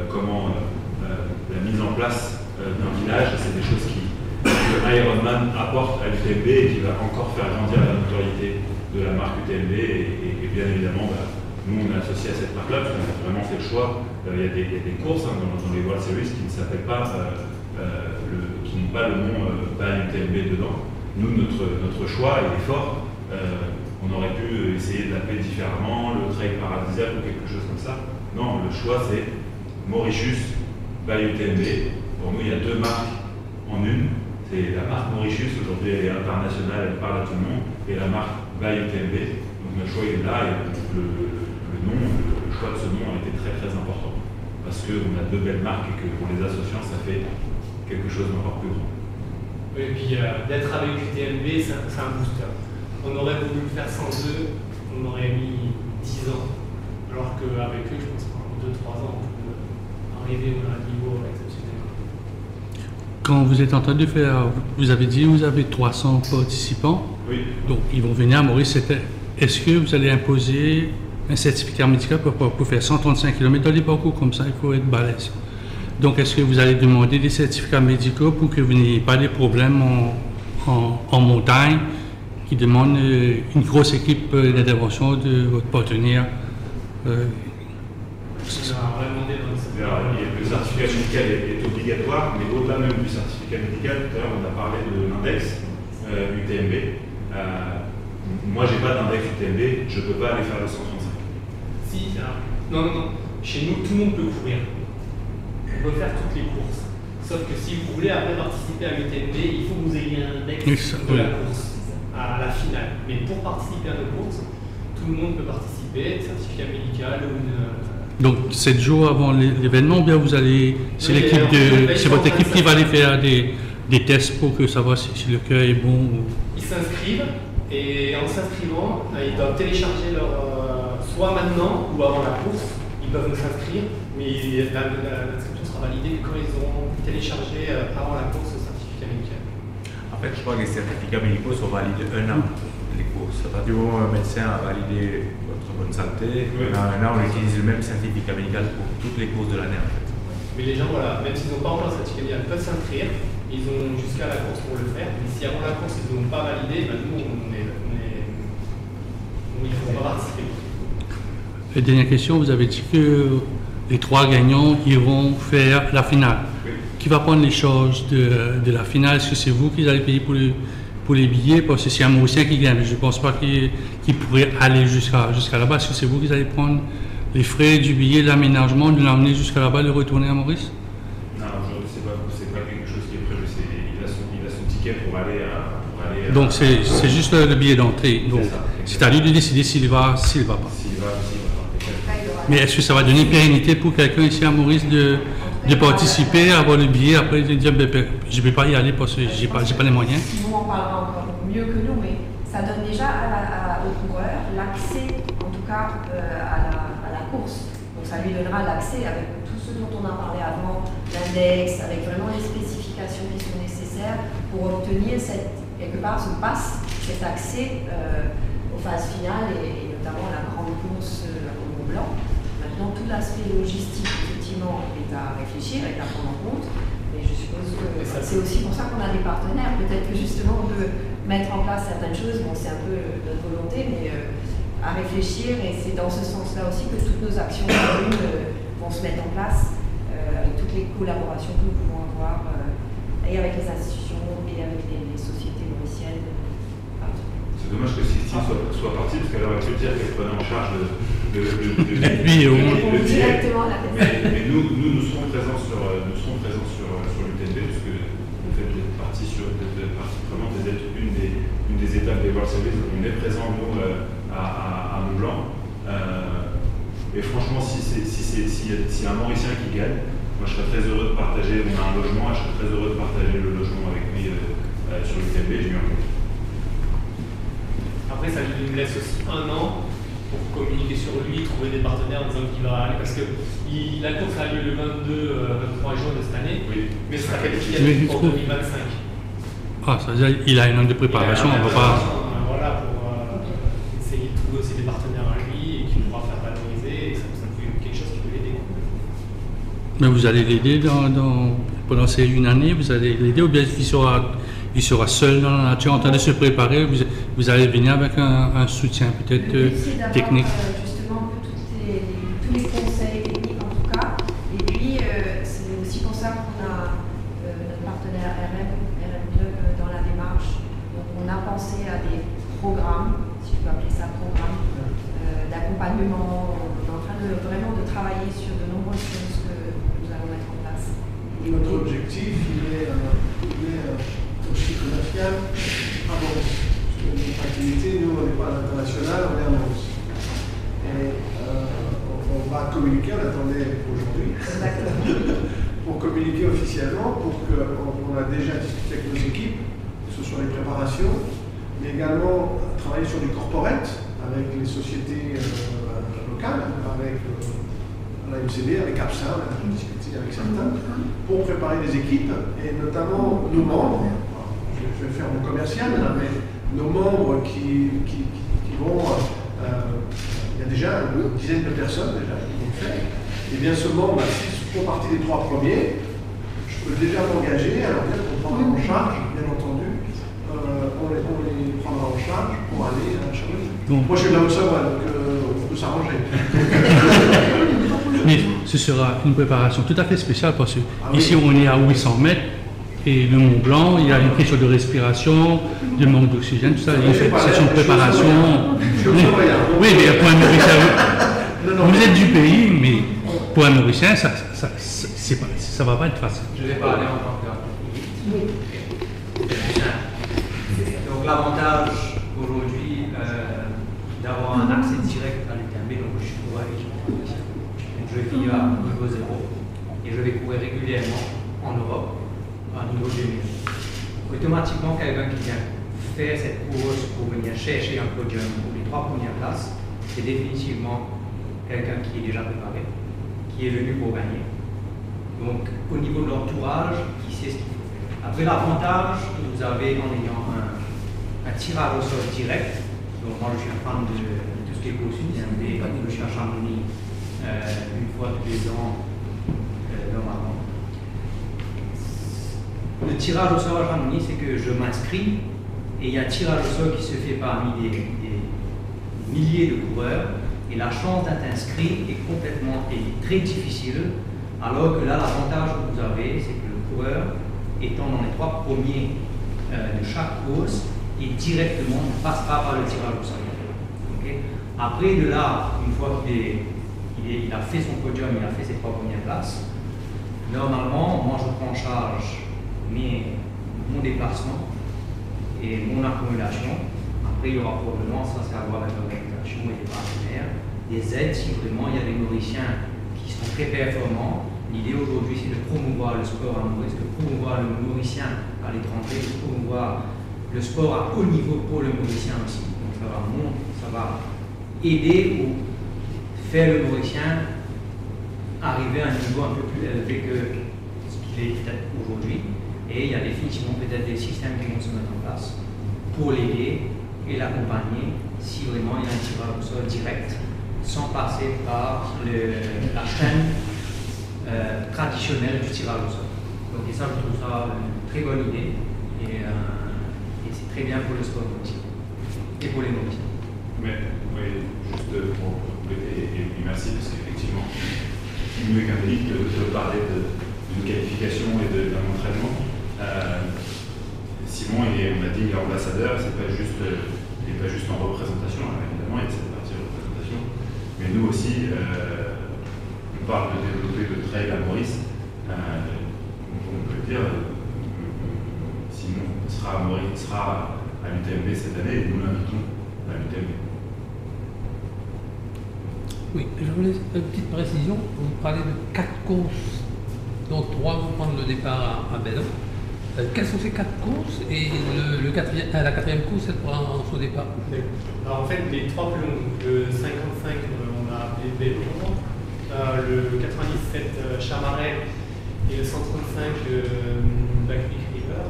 comment la mise en place d'un village, c'est des choses que Ironman apporte à l'UTMB et qui va encore faire grandir la notoriété de la marque UTMB. Et bien évidemment, nous on est associé à cette marque-là, parce qu'on a vraiment fait le choix. Il y a des courses dans les World Series qui ne s'appellent pas, qui n'ont pas le nom UTMB dedans. Nous, notre choix, il est fort. On aurait pu essayer de l'appeler différemment, le Trail Paradisiaque ou quelque chose comme ça. Non, le choix, c'est Mauritius by UTMB. Pour nous, il y a deux marques en une. C'est la marque Mauritius, aujourd'hui elle est internationale, elle parle à tout le monde, et la marque by UTMB. Donc notre choix est là, et le nom, le choix de ce nom a été très très important. Parce qu'on a deux belles marques et que pour les associants, ça fait quelque chose d'encore plus grand. Et puis d'être avec UTMB, c'est un booster. On aurait voulu le faire sans eux, on aurait mis 10 ans. Alors qu'avec eux, je pense qu'en 2-3 ans, on peut arriver à un niveau exceptionnel. Quand vous êtes en train de faire, vous avez dit que vous avez 300 participants. Oui. Donc ils vont venir à Maurice. Est-ce que vous allez imposer un certificat médical pour faire 135 km dans des parcours comme ça? Il faut être balèze. Donc, est-ce que vous allez demander des certificats médicaux pour que vous n'ayez pas de problèmes en montagne qui demandent une grosse équipe d'intervention de votre partenaire? Le certificat médical est obligatoire, mais au-delà même du certificat médical, tout à l'heure on a parlé de l'index UTMB. Moi, j'ai pas d'index UTMB, je ne peux pas aller faire le 135. Si, non. Chez nous, tout le monde peut courir. On peut faire toutes les courses. Sauf que si vous voulez après participer à l'UTMB, il faut que vous ayez un index de la course à la finale. Mais pour participer à nos courses, tout le monde peut participer, certificat médical ou une... Donc 7 jours avant l'événement, bien vous allez, c'est votre équipe qui va aller faire des tests pour que savoir si le cœur est bon ou... Ils s'inscrivent et en s'inscrivant, ils doivent télécharger leur soit maintenant ou avant la course, ils peuvent s'inscrire, mais l'inscription sera validée quand ils auront téléchargé avant la course le certificat médical. En fait, je crois que les certificats médicaux sont validés 1 an, les courses. À partir du moment où un médecin a validé votre bonne santé, dans 1 an, on utilise le même certificat médical pour toutes les courses de l'année en fait. Mais les gens, voilà, même s'ils n'ont pas encore le certificat, ils peuvent s'inscrire. Ils ont jusqu'à la course pour le faire. Mais si avant la course, ils n'ont pas validé, ben nous, ils ne feront pas participer. Et dernière question, vous avez dit que les 3 gagnants iront faire la finale. Oui. Qui va prendre les charges de la finale? Est-ce que c'est vous qui allez payer pour les billets? Parce que c'est un Mauricien qui gagne, mais je ne pense pas qu'il pourrait aller jusqu'à là-bas. Est-ce que c'est vous qui allez prendre les frais du billet, de l'aménagement, de l'emmener jusqu'à là-bas, de retourner à Maurice? Non, aujourd'hui, c'est pas quelque chose qui est prévu. Il a son ticket pour aller à... Donc c'est juste le billet d'entrée. Donc c'est à lui de décider s'il va pas. S'il va pas. Mais est-ce que ça va donner une pérennité pour quelqu'un ici à Maurice de participer, avoir le billet, après de dire je ne vais pas y aller parce que j'ai pas les moyens? Nous en parlera encore mieux que nous, mais ça donne déjà au coureur l'accès, en tout cas, à la course. Donc ça lui donnera l'accès avec tout ce dont on a parlé avant, l'index, avec vraiment les spécifications qui sont nécessaires pour obtenir quelque part ce pass, cet accès aux phases finales et notamment la grande course au Mont Blanc. Maintenant, tout l'aspect logistique, effectivement, est à réfléchir et à prendre en compte. Mais je suppose que c'est aussi pour ça qu'on a des partenaires. Peut-être que justement, on peut mettre en place certaines choses. Bon, c'est un peu notre volonté, mais à réfléchir. Et c'est dans ce sens-là aussi que toutes nos actions communes vont se mettre en place, avec toutes les collaborations que nous pouvons avoir, et avec les institutions, et avec les sociétés mauriciennes. C'est dommage que Sixtine soit partie, parce qu'elle aurait pu dire qu'elle prenait en charge le directement la mais nous serons présents sur l'UTNB, parce que le fait d'être partie prenante et d'être une des étapes des World Service, on est présent nous à Mont-Blanc. Et franchement, s'il y a un Mauricien qui gagne, moi je serais très heureux de partager, on a un logement, je serais très heureux de partager le logement avec lui sur l'UTNB, je lui en prie. Après, ça lui laisse aussi 1 an pour communiquer sur lui, trouver des partenaires en disant qu'il va aller. Parce que la course a lieu le 23 juin de cette année, oui. Mais ce sera qualifié pour 2025. Ah, ça veut dire qu'il a une année de préparation, on ne va pas. Voilà, pour essayer de trouver aussi des partenaires à lui et qu'il pourra faire valoriser. Et ça peut être quelque chose qui peut l'aider. Mais vous allez l'aider pendant ces 1 année, vous allez l'aider ou bien il sera seul dans la nature en train de se préparer, vous allez venir avec un soutien peut-être technique. Justement, tous les conseils techniques en tout cas. Et puis, c'est aussi pour ça qu'on a notre partenaire RM Club dans la démarche. Donc, on a pensé à des programmes, si je peux appeler ça programme, d'accompagnement. On est en train vraiment de travailler sur de nombreuses choses que nous allons mettre en place. Notre objectif, il est aussi commercial à Maurice. Parce que notre activité, nous, on n'est pas à l'international, on est à Maurice. Et on va communiquer, on attendait aujourd'hui, pour communiquer officiellement, pour qu'on a déjà discuté avec nos équipes, que ce soit les préparations, mais également travailler sur les corporates avec les sociétés locales, avec la MCB, avec APSA, on a discuté avec certains, pour préparer des équipes, et notamment nos membres. Je vais faire mon commercial, mais nos membres qui vont, il y a déjà une dizaine de personnes déjà qui vont le faire. Et bien ce membre, s'ils font partie des 3 premiers, je peux déjà m'engager, alors bien qu'on prendra en charge, bien entendu, on les prendra en charge pour aller à Chamonix. Bon. Moi je suis de la Haute-Savoie, donc on peut s'arranger. Mais ce sera une préparation tout à fait spéciale parce que ici on est à 800 mètres. Et le Mont Blanc, il y a une question de respiration, de manque d'oxygène, tout ça. C'est une préparation. Oui, mais pour un Mauricien, vous êtes du pays, mais pour un Mauricien, ça ne va pas être facile. Je vais parler en tant que. Donc l'avantage aujourd'hui d'avoir un accès direct à l'UTNB, donc je suis coureur et je vis à niveau 0 et je vais courir régulièrement en Europe. À niveau junior. Automatiquement, quelqu'un qui vient faire cette course pour venir chercher un podium pour les 3 premières places, c'est définitivement quelqu'un qui est déjà préparé, qui est venu pour gagner. Donc, au niveau de l'entourage, il sait ce qu'il faut faire. Après, l'avantage que vous avez en ayant un tirage au sol direct, donc moi je suis un fan de tout ce qui est course UTMB, je suis à Chamonix une fois tous les ans, normalement. le tirage au sort à Chamonix, c'est que je m'inscris et il y a un tirage au sort qui se fait parmi des milliers de coureurs et la chance d'être inscrit est très difficile, alors que là, l'avantage que vous avez, c'est que le coureur, étant dans les 3 premiers de chaque course, et directement ne passera par le tirage au sort. Okay? Après, de là, une fois qu'il a fait son podium, il a fait ses 3 premières places, normalement, moi je prends en charge mon déplacement et mon accumulation. Après, il y aura probablement, ça c'est à voir avec l'organisation et les partenaires, des aides si vraiment il y a des Mauriciens qui sont très performants. L'idée aujourd'hui, c'est de promouvoir le sport à Maurice, de promouvoir le Mauricien à l'étranger, de promouvoir le sport à haut niveau pour le Mauricien aussi. Donc ça va aider ou faire le Mauricien arriver à un niveau un peu plus élevé que ce qu'il est peut-être aujourd'hui. Et il y a définitivement peut-être des systèmes qui vont se mettre en place pour l'aider et l'accompagner si vraiment il y a un tirage au sort direct sans passer par la chaîne traditionnelle du tirage au sort. Donc ça, je trouve ça une très bonne idée et c'est très bien pour le sport aussi et pour les Mauriciens. Mais oui, juste pour compléter, et merci parce qu'effectivement, mieux qu'un délit de parler d'une qualification et d'un entraînement. Simon, on a dit, il est ambassadeur, il n'est pas juste en représentation, alors évidemment, il y a cette partie de représentation, mais nous aussi, on parle de développer le trail à Maurice. On peut dire, Simon sera à l'UTMB cette année et nous l'invitons à l'UTMB. Oui, je voulais une petite précision. Vous parlez de 4 courses, dont 3 vont prendre le départ à Bellon. Quelles sont ces 4 courses et la 4e course, elle prend son départ? Alors en fait, les 3 plus longues, le 55, on a appelé Bellon, le 97 Chamaret et le 135 Black River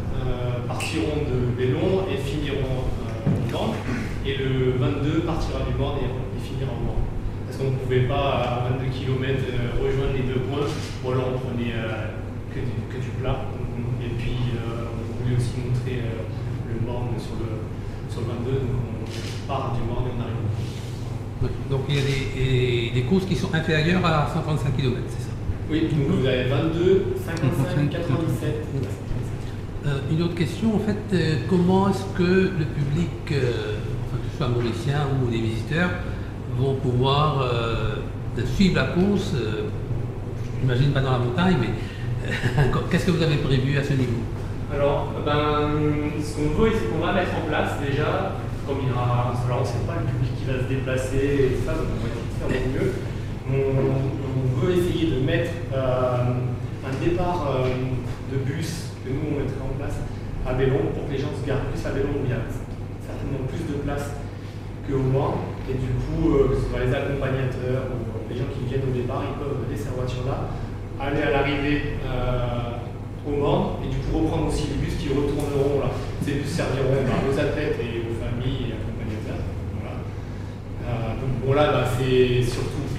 partiront de Bellon et finiront au Morne. Et le 22 partira du Morne et finira au Morne. Parce qu'on ne pouvait pas à 22 km rejoindre les 2 points, ou alors on prenait que du plat. Et puis on voulait aussi montrer le Morne sur le 22, donc on part du Morne et on arrive. Oui, donc il y a des courses qui sont inférieures à 135 km, c'est ça? Oui, donc vous avez 22, 55, 97. Une autre question, en fait, comment est-ce que le public, enfin, que ce soit mauricien ou des visiteurs, vont pouvoir suivre la course, j'imagine pas dans la montagne, mais qu'est-ce que vous avez prévu à ce niveau? Alors, ce qu'on veut, c'est qu'on va mettre en place déjà, comme il y aura, alors on ne sait pas le public qui va se déplacer et tout ça, donc on va essayer de faire au mieux. On veut essayer de mettre un départ de bus que nous on mettrait en place à Bellon pour que les gens se gardent plus à Bellon où il y a certainement plus de place qu'au Morne. Et du coup, que ce soit les accompagnateurs ou les gens qui viennent au départ, ils peuvent laisser leur voiture là, aller à l'arrivée au Morne et du coup reprendre aussi les bus qui retourneront là. Ces bus serviront aux athlètes et aux familles et accompagnateurs. Voilà. Donc bon là, c'est surtout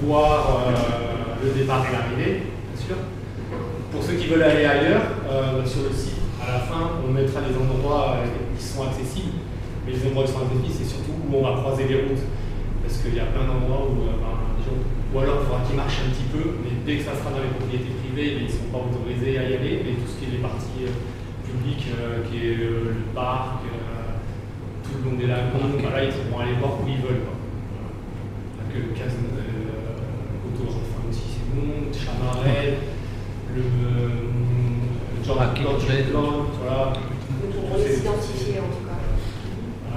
voir le départ et l'arrivée, bien sûr. Pour ceux qui veulent aller ailleurs, sur le site, à la fin, on mettra les endroits qui sont accessibles. Mais les endroits qui sont accessibles, c'est surtout où on va croiser les routes. Parce qu'il y a plein d'endroits où les gens, ou alors il faudra qu'ils marchent un petit peu, mais dès que ça sera dans les propriétés privées, ils ne sont pas autorisés à y aller. Mais tout ce qui est les parties publiques, qui est le parc, tout le long des lagons, là, ils pourront aller voir où ils veulent. Le autour, enfin aussi c'est bon, Chamaret, le Jordan, voilà. On les identifier en tout cas.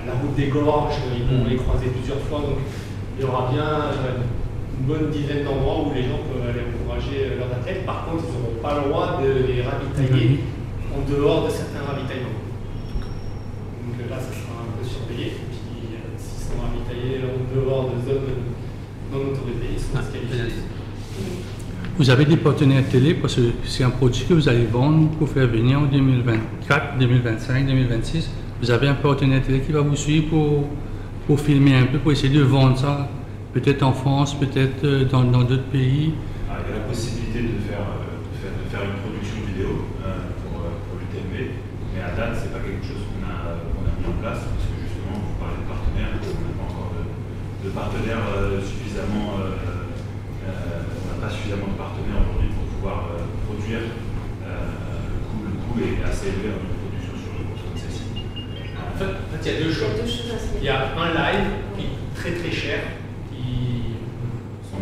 La route des gorges, ils vont les croiser plusieurs fois, donc il y aura bien une bonne dizaine d'endroits où les gens peuvent aller encourager leurs athlètes. Par contre, ils n'auront pas le droit de les ravitailler en dehors de certains ravitaillements. Donc là, ça sera un peu surveillé. Puis s'ils sont ravitaillés en dehors de zones non autorisées, ils sont disqualifiés. Vous avez des partenaires télé parce que c'est un produit que vous allez vendre pour faire venir en 2024, 2025, 2026. Vous avez un partenaire télé qui va vous suivre pour filmer un peu, pour essayer de vendre ça, peut-être en France, peut-être dans d'autres pays. Il y a la possibilité de faire une production vidéo pour l'UTMB, mais à date, c'est pas quelque chose qu'on a mis en place, parce que justement, vous parlez de partenaires, on n'a pas encore de partenaires suffisamment, on n'a pas suffisamment de partenaires aujourd'hui pour pouvoir produire. Le coût est assez élevé en production sur une course comme celle-ci. En fait, il y a deux choses. Il y a un live qui est très très cher, qui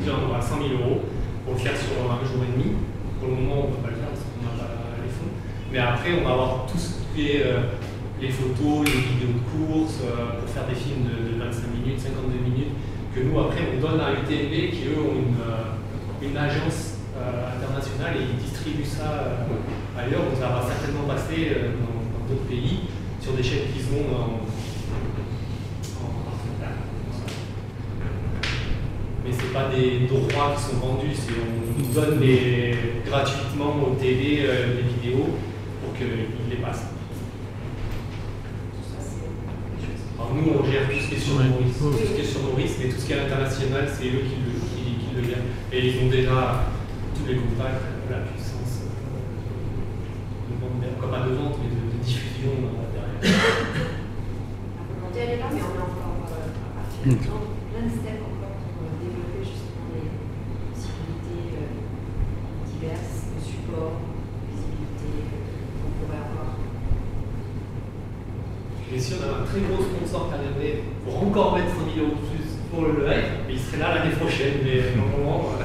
vient à 100 000 € pour le faire sur un jour et demi. Pour le moment, on ne peut pas le faire parce qu'on n'a pas les fonds. Mais après, on va avoir tout ce qui est les photos, les vidéos de course, pour faire des films de 25 minutes, 52 minutes, que nous, après, on donne à UTMB qui, eux, ont une agence internationale et ils distribuent ça ailleurs. Donc ça va certainement passer dans d'autres pays sur des chaînes qu'ils ont en partenariat. Mais ce n'est pas des droits qui sont vendus, on donne gratuitement aux TV des vidéos pour qu'ils les passent. Alors nous, on gère tout ce qui est sur Maurice, mais tout ce qui est international, c'est eux qui le gèrent. Et ils ont déjà tous les contacts, la puissance de vente, pas de vente, mais de diffusion derrière. La volonté, elle est là, mais on est encore à partir de plein de steps encore pour développer justement les possibilités diverses, de support, de visibilité qu'on pourrait avoir. Et si on a un très gros sponsor qui arriverait pour encore mettre 100 000 € de plus pour le live, mais il serait là l'année prochaine, mais normalement.